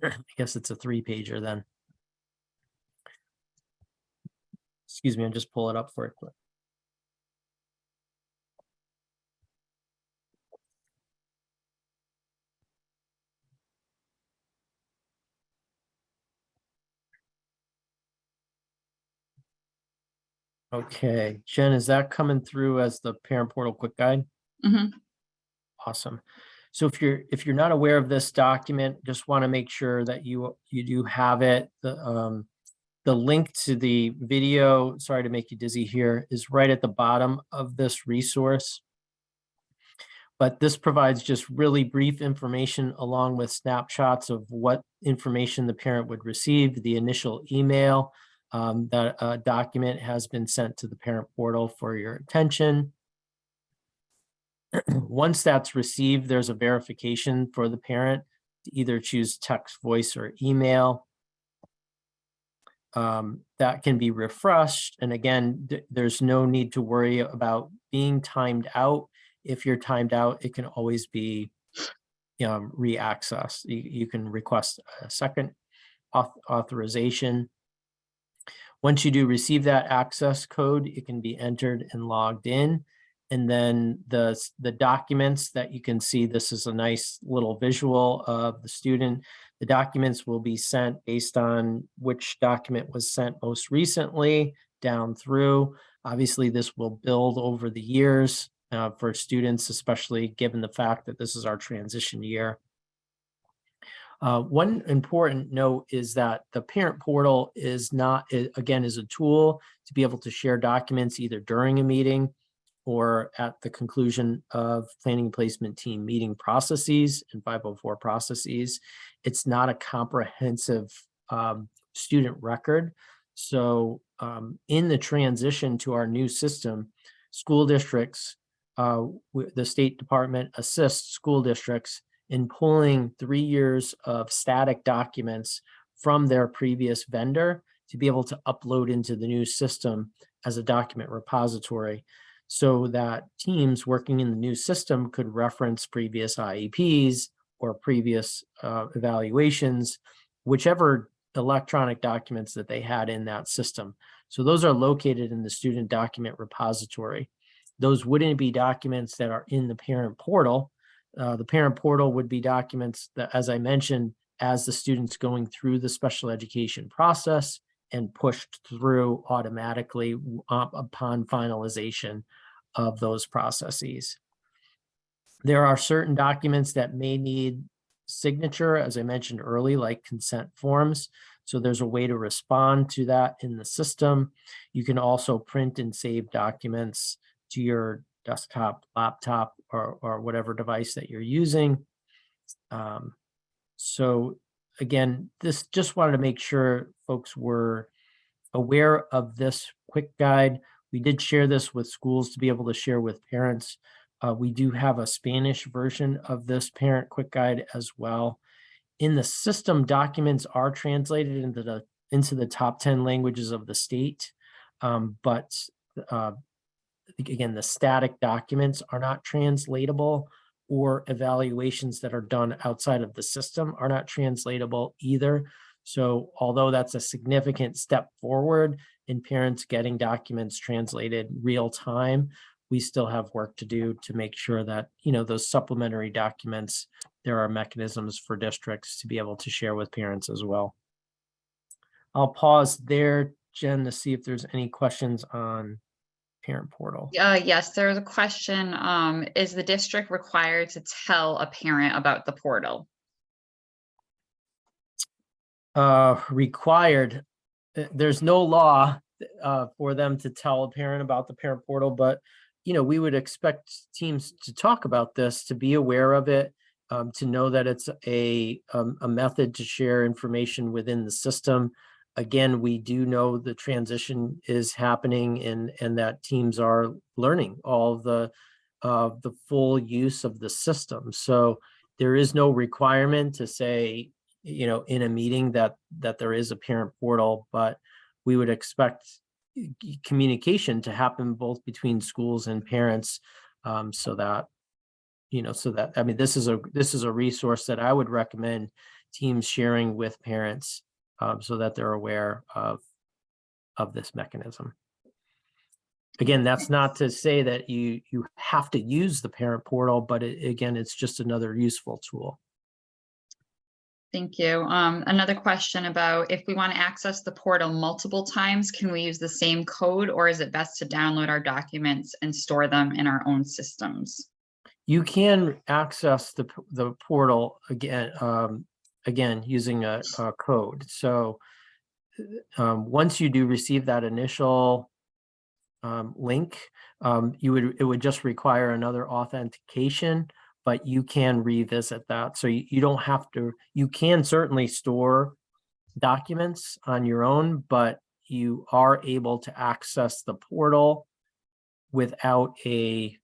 I guess it's a 3-pager then. Excuse me, I'll just pull it up for it quick. Okay, Jen, is that coming through as the parent portal quick guide?
Mhm.
Awesome. So if you're not aware of this document, just want to make sure that you do have it. The link to the video, sorry to make you dizzy here, is right at the bottom of this resource. But this provides just really brief information along with snapshots of what information the parent would receive, the initial email, that a document has been sent to the parent portal for your attention. Once that's received, there's a verification for the parent to either choose text, voice, or email. That can be refreshed. And again, there's no need to worry about being timed out. If you're timed out, it can always be re-accessed. You can request a second authorization. Once you do receive that access code, it can be entered and logged in. And then the documents that you can see, this is a nice little visual of the student. The documents will be sent based on which document was sent most recently down through. Obviously, this will build over the years for students, especially given the fact that this is our transition year. One important note is that the parent portal is a tool to be able to share documents either during a meeting or at the conclusion of planning placement team meeting processes and 504 processes. It's not a comprehensive student record. So in the transition to our new system, school districts the State Department assists school districts in pulling 3 years of static documents from their previous vendor to be able to upload into the new system as a document repository, so that teams working in the new system could reference previous IEPs or previous evaluations, whichever electronic documents that they had in that system. So those are located in the student document repository. Those wouldn't be documents that are in the parent portal. The parent portal would be documents that, as I mentioned, as the student's going through the special education process and pushed through automatically upon finalization of those processes. There are certain documents that may need signature, as I mentioned early, like consent forms. So there's a way to respond to that in the system. You can also print and save documents to your desktop, laptop, or whatever device that you're using. So again, this just wanted to make sure folks were aware of this quick guide. We did share this with schools to be able to share with parents. We do have a Spanish version of this parent quick guide as well. In the system, documents are translated into the top 10 languages of the state, but again, the static documents are not translatable, or evaluations that are done outside of the system are not translatable either. So although that's a significant step forward in parents getting documents translated real time, we still have work to do to make sure that, you know, those supplementary documents, there are mechanisms for districts to be able to share with parents as well. I'll pause there, Jen, to see if there's any questions on parent portal.
Yes, there's a question. Is the district required to tell a parent about the portal?
Required. There's no law for them to tell a parent about the parent portal, but you know, we would expect teams to talk about this, to be aware of it, to know that it's a method to share information within the system. Again, we do know the transition is happening, and that teams are learning all the full use of the system. So there is no requirement to say, you know, in a meeting that there is a parent portal, but we would expect communication to happen both between schools and parents, so that, you know, I mean, this is a resource that I would recommend teams sharing with parents, so that they're aware of this mechanism. Again, that's not to say that you have to use the parent portal, but again, it's just another useful tool.
Thank you. Another question about if we want to access the portal multiple times, can we use the same code, or is it best to download our documents and store them in our own systems?
You can access the portal again, again using a code. So once you do receive that initial link, it would just require another authentication, but you can revisit that. So you don't have to. You can certainly store documents on your own, but you are able to access the portal without a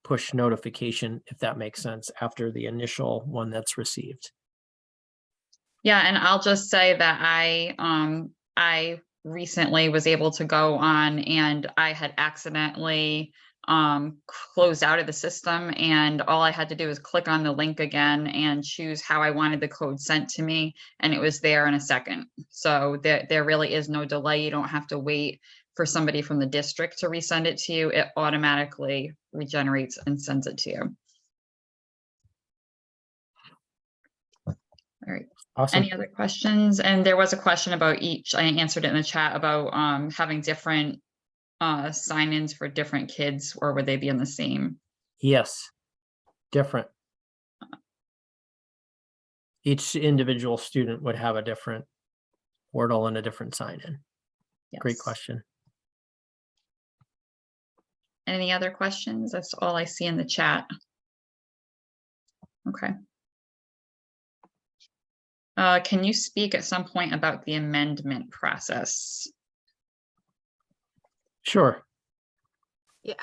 push notification, if that makes sense, after the initial one that's received.
Yeah, and I'll just say that I recently was able to go on, and I had accidentally closed out of the system, and all I had to do was click on the link again and choose how I wanted the code sent to me, and it was there in a second. So there really is no delay. You don't have to wait for somebody from the district to resend it to you. It automatically regenerates and sends it to you. All right.
Awesome.
Any other questions? And there was a question about each. I answered it in the chat about having different sign-ins for different kids, or would they be in the same?
Yes, different. Each individual student would have a different portal and a different sign-in.
Yes.
Great question.
Any other questions? That's all I see in the chat. Okay. Can you speak at some point about the amendment process?
Sure.
Yeah,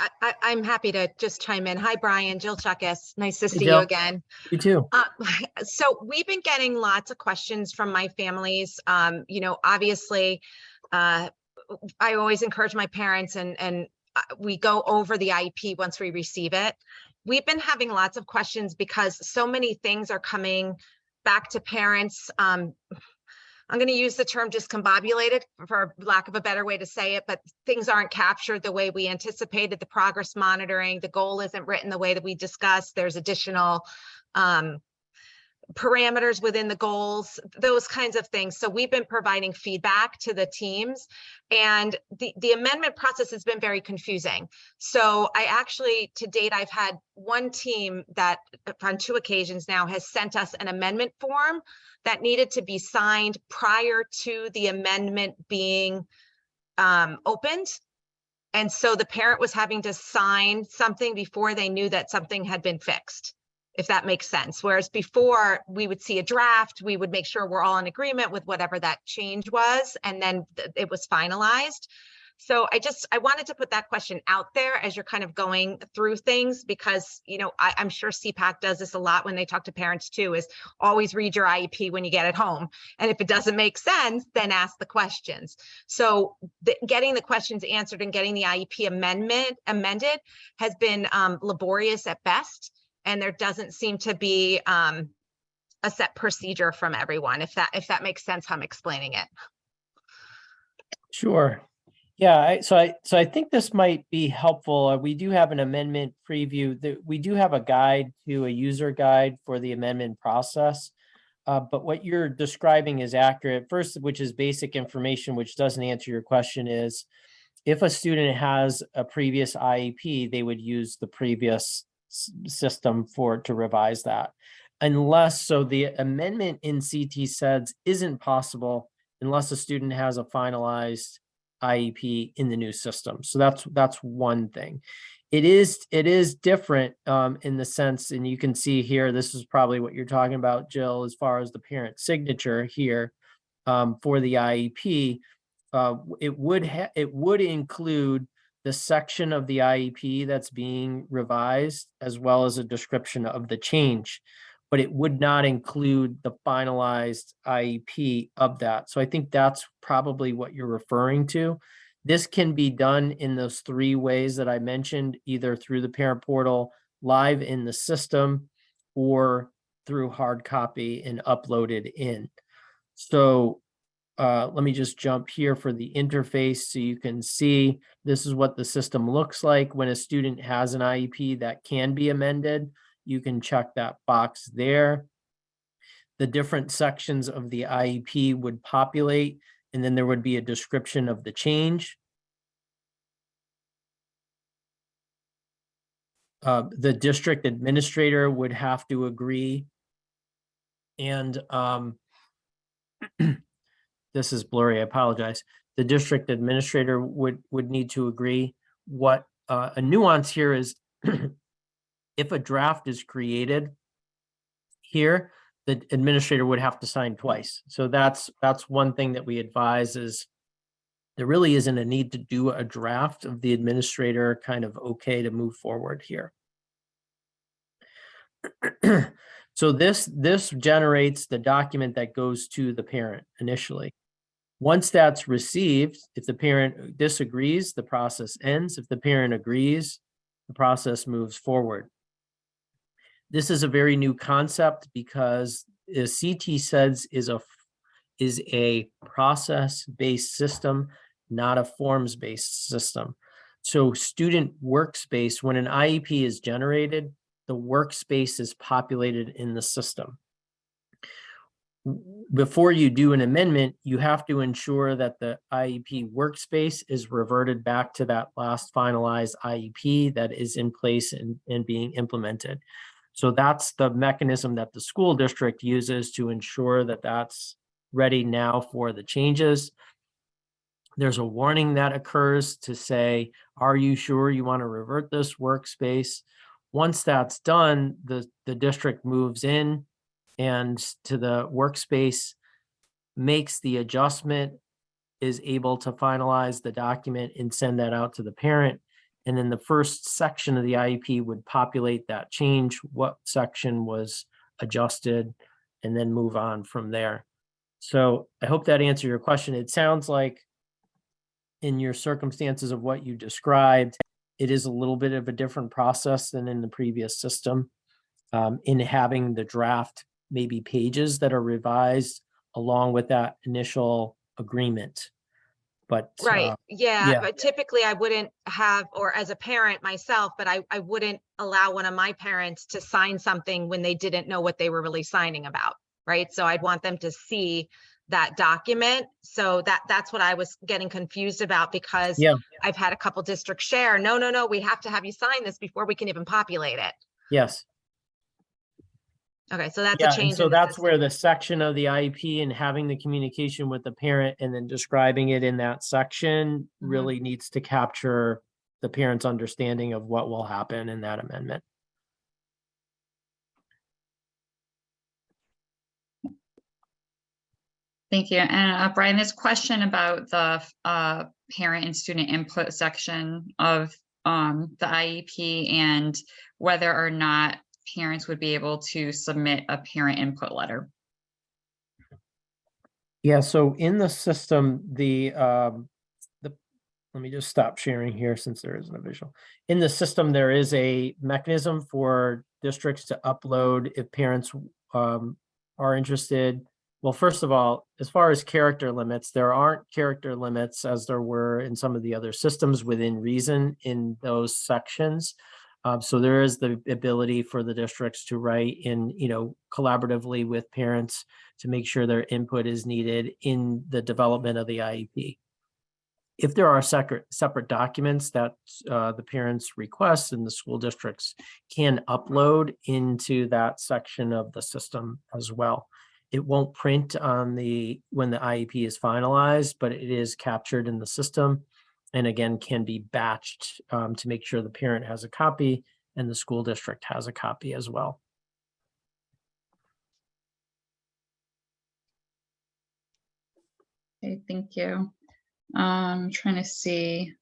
I'm happy to just chime in. Hi, Brian, Jill Chuckus. Nice to
Hey,
see you
Jill.
again.
You too.
So we've been getting lots of questions from my families. Obviously, I always encourage my parents and we go over the IEP once we receive it. We've been having lots of questions because so many things are coming back to parents. I'm going to use the term discombobulated for lack of a better way to say it, but things aren't captured the way we anticipated. The progress monitoring, the goal isn't written the way that we discussed. There's additional parameters within the goals, those kinds of things. So we've been providing feedback to the teams, and the amendment process has been very confusing. So I actually, to date, I've had one team that on 2 occasions now has sent us an amendment form that needed to be signed prior to the amendment being opened. And so the parent was having to sign something before they knew that something had been fixed, if that makes sense. Whereas before we would see a draft, we would make sure we're all in agreement with whatever that change was, and then it was finalized. So I wanted to put that question out there as you're kind of going through things, because, I'm sure CPAC does this a lot when they talk to parents too, is always read your IEP when you get it home. And if it doesn't make sense, then ask the questions. So getting the questions answered and getting the IEP amended has been laborious at best. And there doesn't seem to be a set procedure from everyone, if that makes sense how I'm explaining it.
Sure. Yeah, so I think this might be helpful. We do have an amendment preview. We do have a guide to a user guide for the amendment process. But what you're describing is accurate. First, which is basic information, which doesn't answer your question, is if a student has a previous IEP, they would use the previous system to revise that. Unless, so the amendment in CT SEDS isn't possible unless a student has a finalized IEP in the new system. So that's one thing. It is different in the sense, and you can see here, this is probably what you're talking about, Jill, as far as the parent signature here for the IEP. It would include the section of the IEP that's being revised, as well as a description of the change, but it would not include the finalized IEP of that. So I think that's probably what you're referring to. This can be done in those 3 ways that I mentioned, either through the parent portal, live in the system, or through hard copy and uploaded in. So let me just jump here for the interface so you can see this is what the system looks like when a student has an IEP that can be amended. You can check that box there. The different sections of the IEP would populate, and then there would be a description of the change. The district administrator would have to agree. And this is blurry, I apologize. The district administrator would need to agree. What a nuance here is if a draft is created here, the administrator would have to sign twice. So that's one thing that we advise, is there really isn't a need to do a draft of the administrator kind of okay to move forward here. So this generates the document that goes to the parent initially. Once that's received, if the parent disagrees, the process ends. If the parent agrees, the process moves forward. This is a very new concept because CT SEDS is a process-based system, not a forms-based system. So student workspace, when an IEP is generated, the workspace is populated in the system. Before you do an amendment, you have to ensure that the IEP workspace is reverted back to that last finalized IEP that is in place and being implemented. So that's the mechanism that the school district uses to ensure that that's ready now for the changes. There's a warning that occurs to say, are you sure you want to revert this workspace? Once that's done, the district moves in and to the workspace, makes the adjustment, is able to finalize the document and send that out to the parent. And then the first section of the IEP would populate that change, what section was adjusted, and then move on from there. So I hope that answered your question. It sounds like in your circumstances of what you described, it is a little bit of a different process than in the previous system, in having the draft maybe pages that are revised along with that initial agreement. But
Right. Yeah.
yeah.
But typically I wouldn't have, or as a parent myself, but I wouldn't allow one of my parents to sign something when they didn't know what they were really signing about. Right. So I'd want them to see that document. So that's what I was getting confused about, because
Yeah.
I've had a couple districts share, no, we have to have you sign this before we can even populate it.
Yes.
Okay, so that's
Yeah,
a change.
and so
in the
that's
system.
where the section of the IEP and having the communication with the parent and then describing it in that section really needs to capture the parent's understanding of what will happen in that amendment.
Thank you. And Brian, this question about the parent and student input section of the IEP and whether or not parents would be able to submit a parent input letter.
Yeah, so in the system, let me just stop sharing here since there isn't a visual. In the system, there is a mechanism for districts to upload if parents are interested. Well, first of all, as far as character limits, there aren't character limits as there were in some of the other systems within reason in those sections. So there is the ability for the districts to write in, collaboratively with parents to make sure their input is needed in the development of the IEP. If there are separate documents that the parents request and the school districts can upload into that section of the system as well. It won't print on when the IEP is finalized, but it is captured in the system. And again, can be batched to make sure the parent has a copy and the school district has a copy as well.
Okay, thank you. I'm trying to see.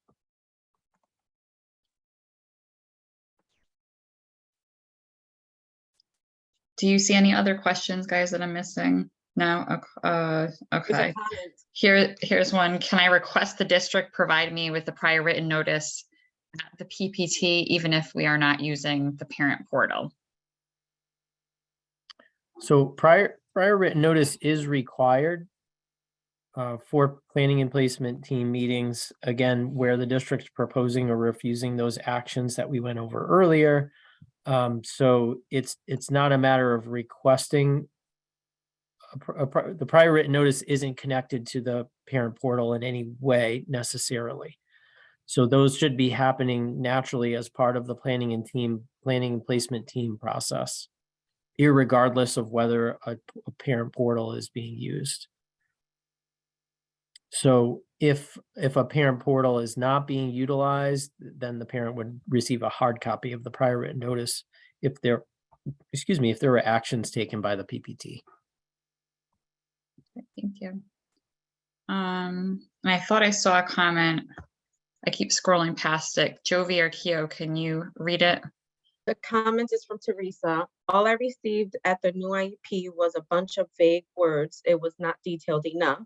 Do you see any other questions, guys, that I'm missing? No? Okay. Here's one. Can I request the district provide me with the prior written notice at the PPT, even if we are not using the parent portal?
So prior written notice is required for planning and placement team meetings, again, where the district's proposing or refusing those actions that we went over earlier. So it's not a matter of requesting. The prior written notice isn't connected to the parent portal in any way necessarily. So those should be happening naturally as part of the planning and placement team process, irregardless of whether a parent portal is being used. So if a parent portal is not being utilized, then the parent would receive a hard copy of the prior written notice if there were actions taken by the PPT.
Thank you. I thought I saw a comment. I keep scrolling past it. Jovi or Keo, can you read it?
The comment is from Teresa. All I received at the new IEP was a bunch of vague words. It was not detailed enough.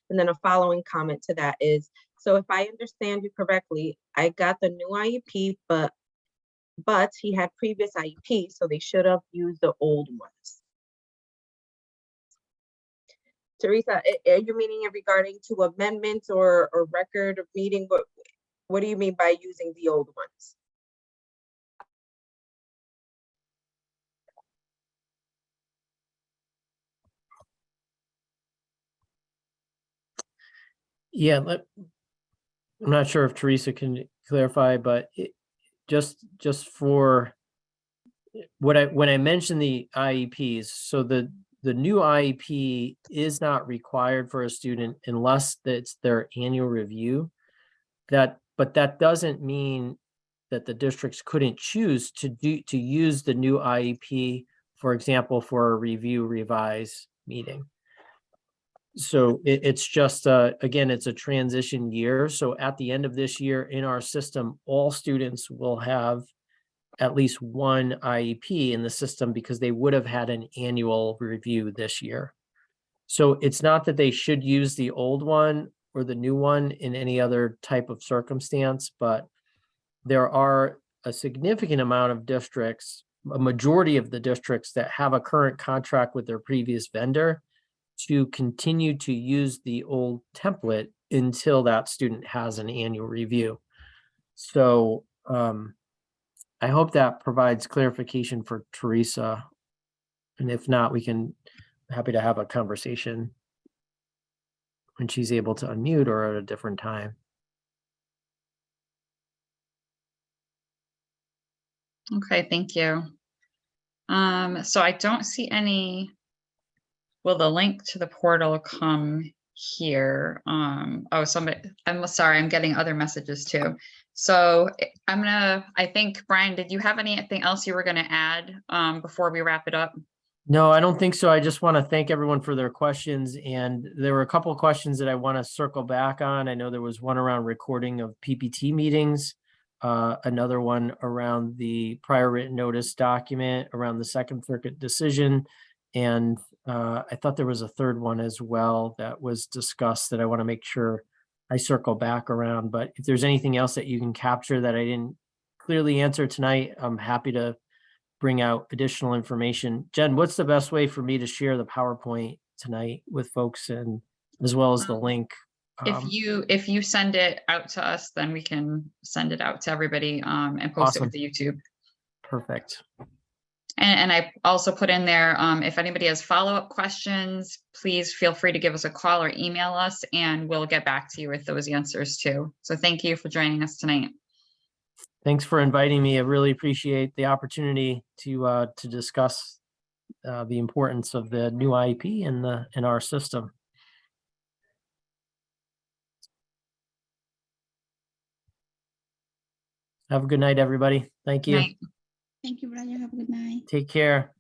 And then a following comment to that is, so if I understand you correctly, I got the new IEP, but he had previous IEP, so they should have used the old ones. Teresa, are you meaning it regarding to amendments or record of meeting? What do you mean by using the old ones?
Yeah, I'm not sure if Teresa can clarify, but just for when I mentioned the IEPs, so the new IEP is not required for a student unless it's their annual review. But that doesn't mean that the districts couldn't choose to use the new IEP, for example, for a revise meeting. So it's just, again, it's a transition year. So at the end of this year in our system, all students will have at least one IEP in the system because they would have had an annual review this year. So it's not that they should use the old one or the new one in any other type of circumstance, but there are a significant amount of districts, a majority of the districts that have a current contract with their previous vendor to continue to use the old template until that student has an annual review. So I hope that provides clarification for Teresa. And if not, we can, happy to have a conversation when she's able to unmute or at a different time.
Okay, thank you. So I don't see any, will the link to the portal come here? Oh, somebody, I'm sorry, I'm getting other messages too. So I think, Brian, did you have anything else you were gonna add before we wrap it up?
No, I don't think so. I just want to thank everyone for their questions. And there were a couple of questions that I want to circle back on. I know there was one around recording of PPT meetings, another one around the prior written notice document, around the Second Circuit decision. And I thought there was a third one as well that was discussed that I want to make sure I circle back around. But if there's anything else that you can capture that I didn't clearly answer tonight, I'm happy to bring out additional information. Jen, what's the best way for me to share the PowerPoint tonight with folks, and as well as the link?
If you send it out to us, then we can send it out to everybody and post it
Awesome.
with the YouTube.
Perfect.
And I also put in there, if anybody has follow-up questions, please feel free to give us a call or email us, and we'll get back to you with those answers too. So thank you for joining us tonight.
Thanks for inviting me. I really appreciate the opportunity to discuss the importance of the new IEP in our system. Have a good night, everybody. Thank you.
Night.
Thank you, Brian. Have a good night.
Take care.